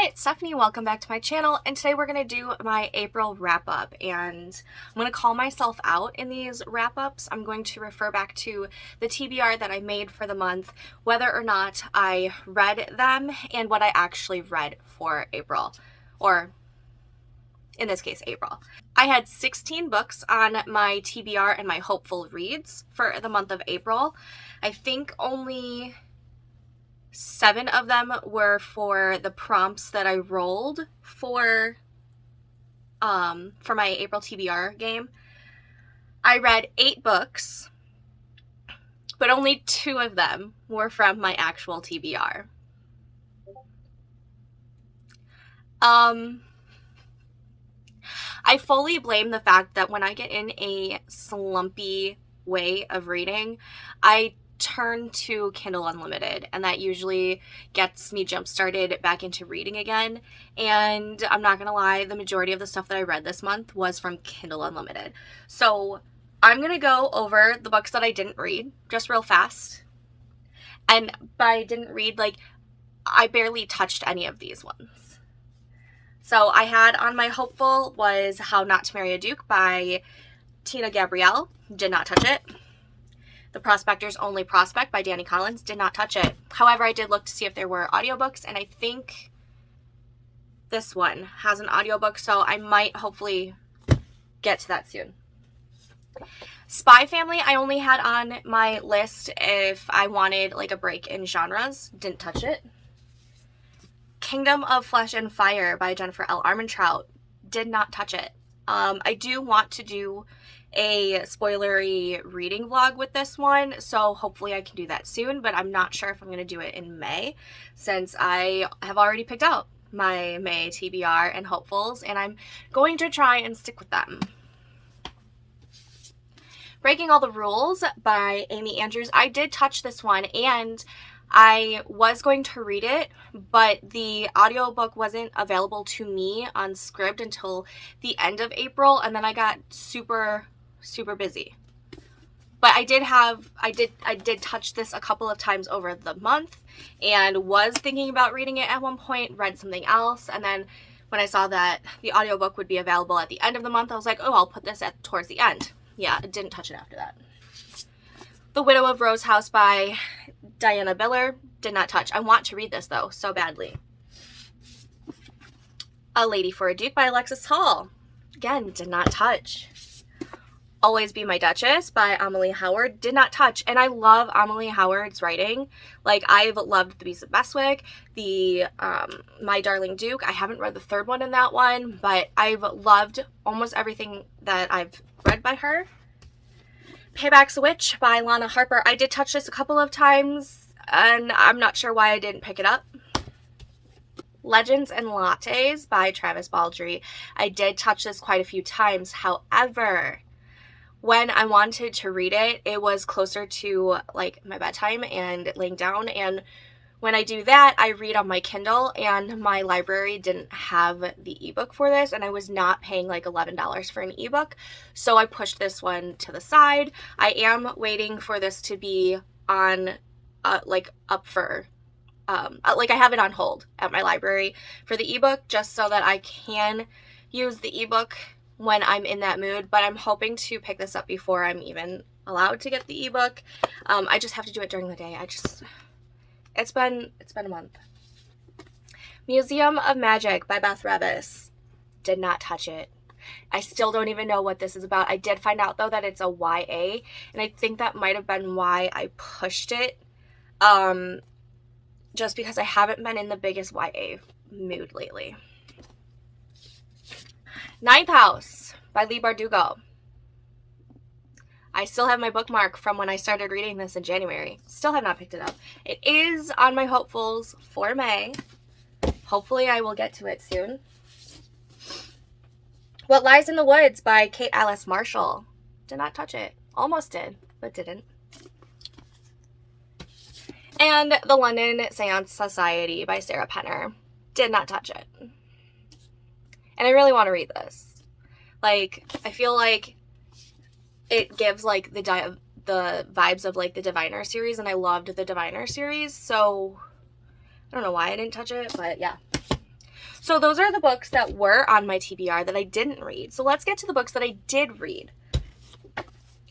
it's Stephanie. Welcome back to my channel, and today we're going to do my April wrap-up, and I'm going to call myself out in these wrap-ups. I'm going to refer back to the TBR that I made for the month, whether or not I read them, and what I actually read for April, or in this case, April. I had 16 books on my TBR and my hopeful reads for the month of April. I think only 7 of them were for the prompts that I rolled for my April TBR game. I read 8 books, but only 2 of them were from my actual TBR. I fully blame the fact that when I get in a slumpy way of reading, I turn to Kindle Unlimited, and that usually gets me jump started back into reading again. And I'm not gonna lie, the majority of the stuff that I read this month was from Kindle Unlimited. So I'm gonna go over the books that I didn't read just real fast. And by didn't read, like, I barely touched any of these ones. So I had on my hopeful was How Not to Marry a Duke by Tina Gabrielle. Did not touch it. The Prospector's Only Prospect by Danny Collins. Did not touch it. However, I did look to see if there were audiobooks, and I think this one has an audiobook, so I might hopefully get to that soon. Spy Family I only had on my list if I wanted like a break in genres. Didn't touch it. Kingdom of Flesh and Fire by Jennifer L. Armentrout. Did not touch it. I do want to do a spoilery reading vlog with this one, so hopefully I can do that soon, but I'm not sure if I'm going to do it in May, since I have already picked out my May TBR and hopefuls, and I'm going to try and stick with them. Breaking All the Rules by Amy Andrews. I did touch this one, and I was going to read it, but the audiobook wasn't available to me on Scribd until the end of April, and then I got super busy. But I did touch this a couple of times over the month, and was thinking about reading it at one point, read something else, and then when I saw that the audiobook would be available at the end of the month, I was like, oh, I'll put this towards the end. Yeah, I didn't touch it after that. The Widow of Rose House by Diana Biller. Did not touch. I want to read this, though, so badly. A Lady for a Duke by Alexis Hall. Again, did not touch. Always Be My Duchess by Amelie Howard. Did not touch. And I love Amelie Howard's writing. Like, I've loved The Beast of Bestwick, the My Darling Duke. I haven't read the third one in that one, but I've loved almost everything that I've read by her. Payback's a Witch by Lana Harper. I did touch this a couple of times, and I'm not sure why I didn't pick it up. Legends and Lattes by Travis Baldree. I did touch this quite a few times. However, when I wanted to read it, it was closer to like my bedtime and laying down, and when I do that, I read on my Kindle, and my library didn't have the ebook for this, and I was not paying like $11 for an ebook, so I pushed this one to the side. I am waiting for this to be on, up for, I have it on hold at my library for the ebook, just so that I can use the ebook when I'm in that mood, but I'm hoping to pick this up before I'm even allowed to get the ebook. I just have to do it during the day. It's been a month. Museum of Magic by Beth Revis. Did not touch it. I still don't even know what this is about. I did find out, though, that it's a YA, and I think that might have been why I pushed it. Just because I haven't been in the biggest YA mood lately. Ninth House by Leigh Bardugo. I still have my bookmark from when I started reading this in January. Still have not picked it up. It is on my hopefuls for May. Hopefully I will get to it soon. What Lies in the Woods by Kate Alice Marshall. Did not touch it. Almost did, but didn't. And The London Seance Society by Sarah Penner. Did not touch it. And I really want to read this. Like, I feel like it gives like the vibes of like the Diviner series, and I loved the Diviner series, so I don't know why I didn't touch it, but yeah. So those are the books that were on my TBR that I didn't read. So let's get to the books that I did read.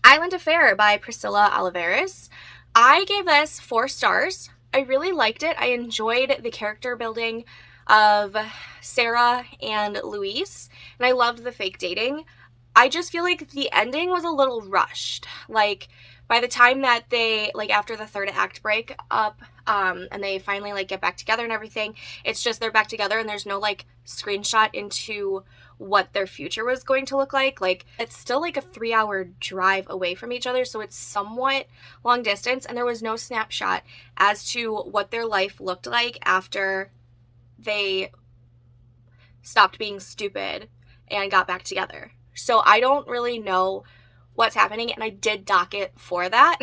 Island Affair by Priscilla Oliveras. I gave this 4 stars. I really liked it. I enjoyed the character building of Sarah and Luis, and I loved the fake dating. I just feel like the ending was a little rushed. Like, by the time that they, like, after the 3rd act break up, and they finally, like, get back together and everything, it's just they're back together and there's no, like, screenshot into what their future was going to look like. Like, it's still, like, a 3-hour drive away from each other, so it's somewhat long distance, and there was no snapshot as to what their life looked like after they stopped being stupid and got back together. So I don't really know what's happening, and I did dock it for that.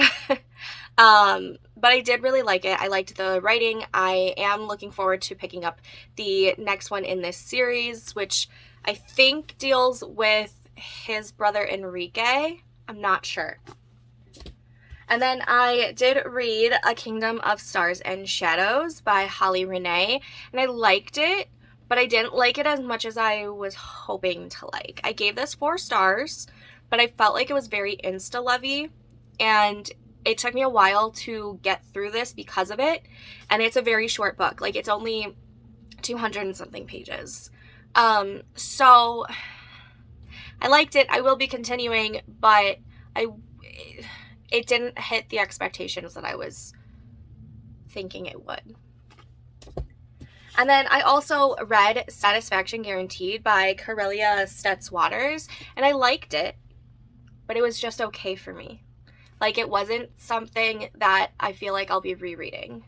But I did really like it. I liked the writing. I am looking forward to picking up the next one in this series, which I think deals with his brother Enrique. I'm not sure. And then I did read A Kingdom of Stars and Shadows by Holly Renee, and I liked it, but I didn't like it as much as I was hoping to like. I gave this 4 stars, but I felt like it was very insta-lovey, and it took me a while to get through this because of it, and it's a very short book. Like, it's only 200 and something pages. So I liked it. I will be continuing, but it didn't hit the expectations that I was thinking it would. And then I also read Satisfaction Guaranteed by Corelia Stutz Waters, and I liked it, but it was just okay for me. Like, it wasn't something that I feel like I'll be rereading.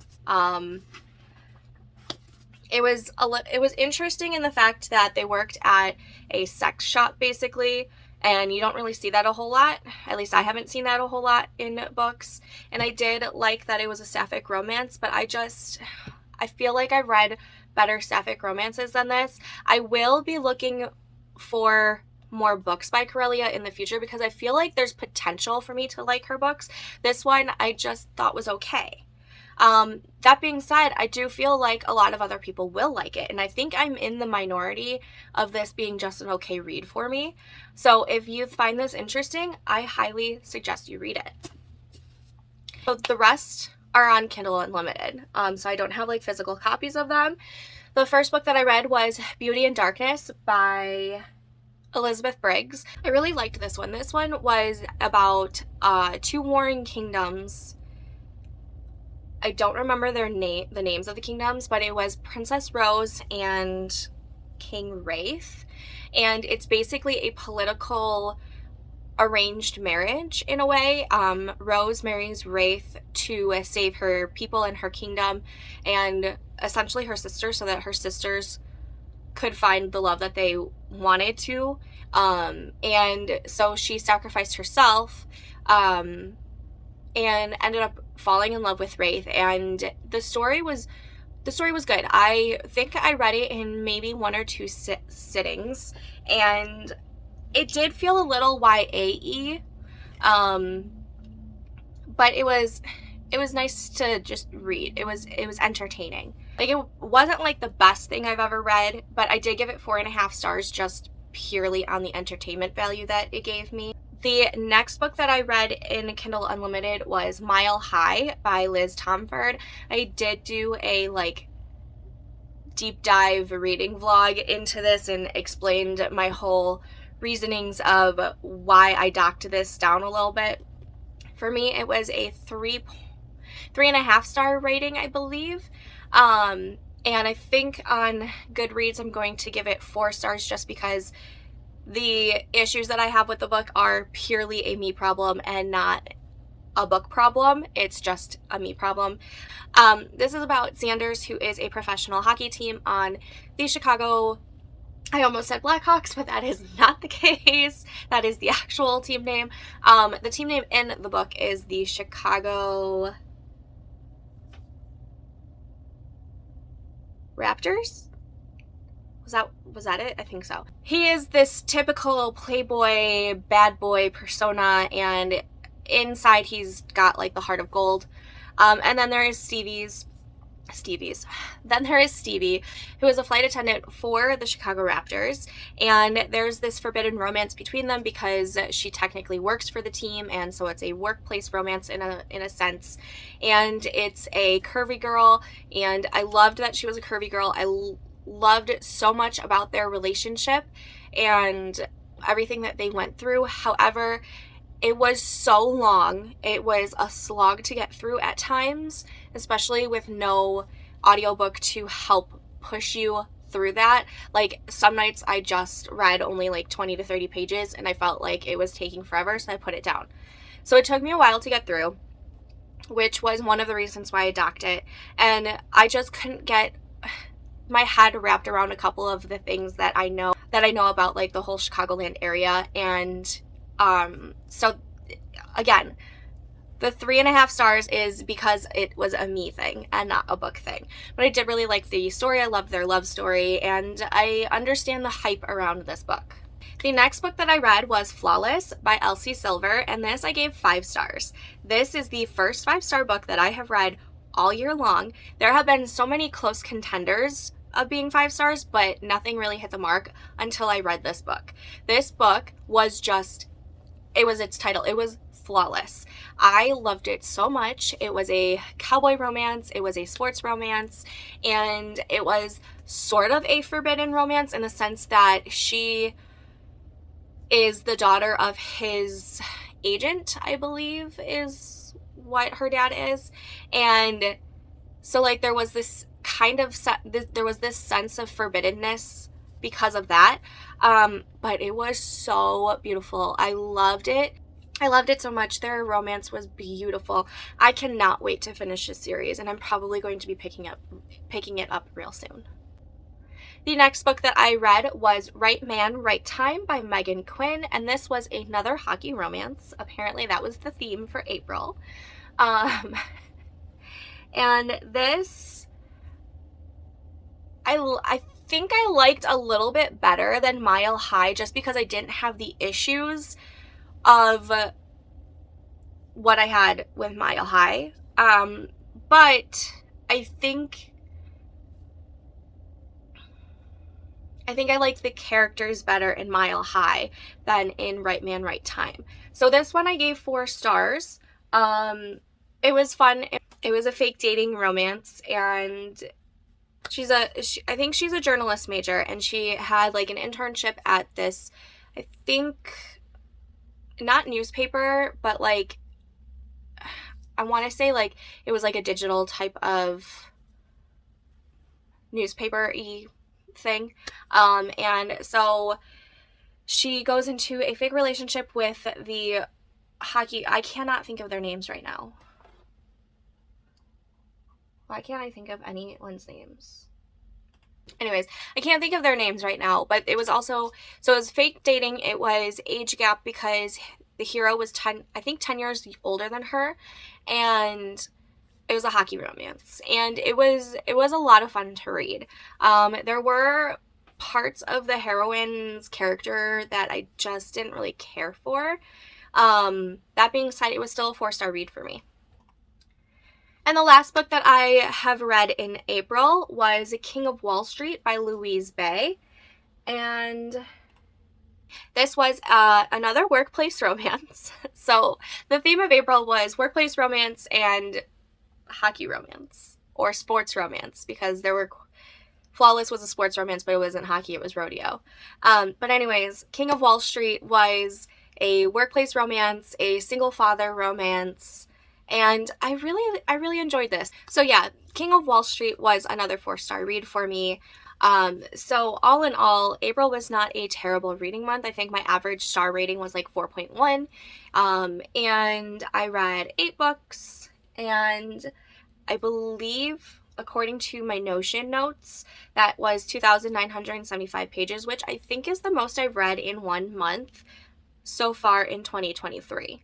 It was interesting in the fact that they worked at a sex shop, basically, and you don't really see that a whole lot. At least I haven't seen that a whole lot in books. And I did like that it was a sapphic romance, but I feel like I've read better sapphic romances than this. I will be looking for more books by Corelia in the future because I feel like there's potential for me to like her books. This one I just thought was okay. That being said, I do feel like a lot of other people will like it, and I think I'm in the minority of this being just an okay read for me. So if you find this interesting, I highly suggest you read it. So the rest are on Kindle Unlimited, so I don't have like physical copies of them. The first book that I read was Beauty and Darkness by Elizabeth Briggs. I really liked this one. This one was about 2 warring kingdoms. I don't remember the names of the kingdoms, but it was Princess Rose and King Wraith, and it's basically a political arranged marriage in a way. Rose marries Wraith to save her people and her kingdom, and essentially her sisters, so that her sisters could find the love that they wanted to. And so she sacrificed herself, and ended up falling in love with Wraith, and the story was good. I think I read it in maybe 1 or 2 sittings, and it did feel a little YA-y, but it was nice to just read. It was entertaining. Like, it wasn't like the best thing I've ever read, but I did give it 4.5 stars just purely on the entertainment value that it gave me. The next book that I read in Kindle Unlimited was Mile High by Liz Tomford. I did do a deep dive reading vlog into this and explained my whole reasonings of why I docked this down a little bit. For me, it was a 3.5 star rating, I believe. And I think on Goodreads I'm going to give it 4 stars just because the issues that I have with the book are purely a me problem and not a book problem. It's just a me problem. This is about Sanders, who is a professional hockey team on the Chicago, I almost said Blackhawks, but that is not the case. That is the actual team name. The team name in the book is the Chicago Raptors? Was that it? I think so. He is this typical playboy, bad boy persona, and inside he's got like the heart of gold. And then there is Stevie's, Stevie's. Then there is Stevie, who is a flight attendant for the Chicago Raptors, and there's this forbidden romance between them because she technically works for the team, and so it's a workplace romance in a sense. And it's a curvy girl, and I loved that she was a curvy girl. I loved so much about their relationship and everything that they went through. However, it was so long. It was a slog to get through at times, especially with no audiobook to help push you through that. Like, some nights I just read only like 20 to 30 pages and I felt like it was taking forever, so I put it down. So it took me a while to get through, which was one of the reasons why I docked it. And I just couldn't get my head wrapped around a couple of the things that I know about, like the whole Chicagoland area. And so again, the 3.5 stars is because it was a me thing and not a book thing. But I did really like the story. I loved their love story, and I understand the hype around this book. The next book that I read was Flawless by Elsie Silver, and this I gave 5 stars. This is the first 5-star book that I have read all year long. There have been so many close contenders of being 5 stars, but nothing really hit the mark until I read this book. This book was just, it was its title. It was flawless. I loved it so much. It was a cowboy romance. It was a sports romance, and it was sort of a forbidden romance in the sense that she is the daughter of his agent, I believe is what her dad is. And so like there was this kind of there was this sense of forbiddenness because of that, but it was so beautiful. I loved it. I loved it so much. Their romance was beautiful. I cannot wait to finish this series, and I'm probably going to be picking it up real soon. The next book that I read was Right Man, Right Time by Megan Quinn, and this was another hockey romance. Apparently that was the theme for April. And this, I think I liked a little bit better than Mile High, just because I didn't have the issues of what I had with Mile High. But I think I liked the characters better in Mile High than in Right Man, Right Time. So this one I gave 4 stars. It was fun. It was a fake dating romance, and I think she's a journalist major, and she had like an internship at this, I think, not newspaper, but like, I want to say like it was like a digital type of newspaper-y thing. And so she goes into a fake relationship with the hockey, I cannot think of their names right now. Why can't I think of anyone's names? Anyways, I can't think of their names right now, but it was also, so it was fake dating. It was age gap because the hero was 10 years older than her, and it was a hockey romance, and it was a lot of fun to read. There were parts of the heroine's character that I just didn't really care for. That being said, it was still a 4-star read for me. And the last book that I have read in April was King of Wall Street by Louise Bay. And this was another workplace romance. So the theme of April was workplace romance and hockey romance, or sports romance, because Flawless was a sports romance, but it wasn't hockey, it was rodeo. But anyways, King of Wall Street was a workplace romance, a single father romance, and I really enjoyed this. So yeah, King of Wall Street was another 4-star read for me. So all in all, April was not a terrible reading month. I think my average star rating was like 4.1. And I read 8 books, and I believe, according to my Notion notes, that was 2,975 pages, which I think is the most I've read in 1 month so far in 2023.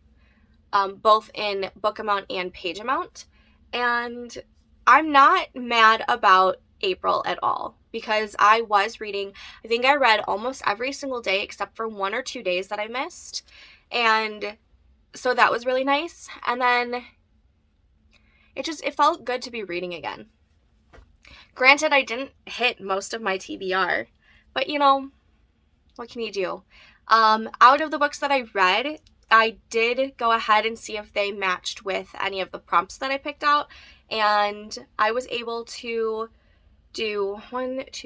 Both in book amount and page amount. And I'm not mad about April at all, because I was reading, I think I read almost every single day except for 1 or 2 days that I missed. And so that was really nice. And then it felt good to be reading again. Granted, I didn't hit most of my TBR, but you know, what can you do? Out of the books that I read, I did go ahead and see if they matched with any of the prompts that I picked out, and I was able to do 5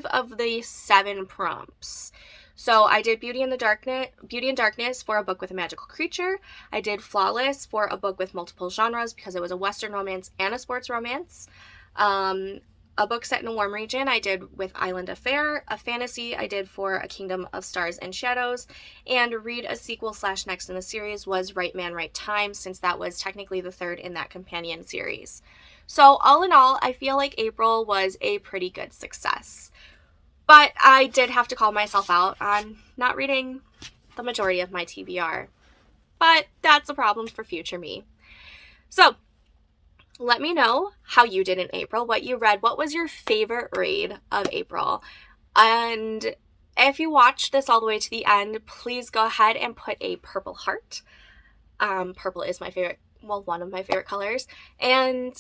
of the 7 prompts. So I did Beauty and Darkness for a book with a magical creature. I did Flawless for a book with multiple genres because it was a Western romance and a sports romance. A book set in a warm region I did with Island Affair. A fantasy I did for A Kingdom of Stars and Shadows. And read a sequel / next in the series was Right Man, Right Time, since that was technically the 3rd in that companion series. So all in all, I feel like April was a pretty good success. But I did have to call myself out on not reading the majority of my TBR. But that's a problem for future me. So let me know how you did in April, what you read, what was your favorite read of April. And if you watched this all the way to the end, please go ahead and put a purple heart. Purple is my favorite, well, one of my favorite colors. And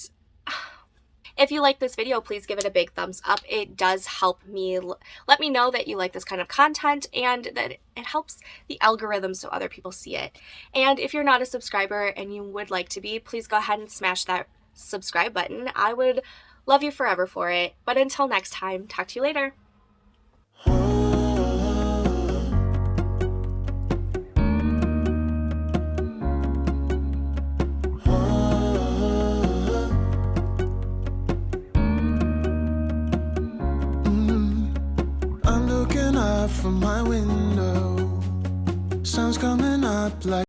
if you like this video, please give it a big thumbs up. It does help me let me know that you like this kind of content and that it helps the algorithm so other people see it. And if you're not a subscriber and you would like to be, please go ahead and smash that subscribe button. I would love you forever for it. But until next time, talk to you later. From my window, sun's coming up like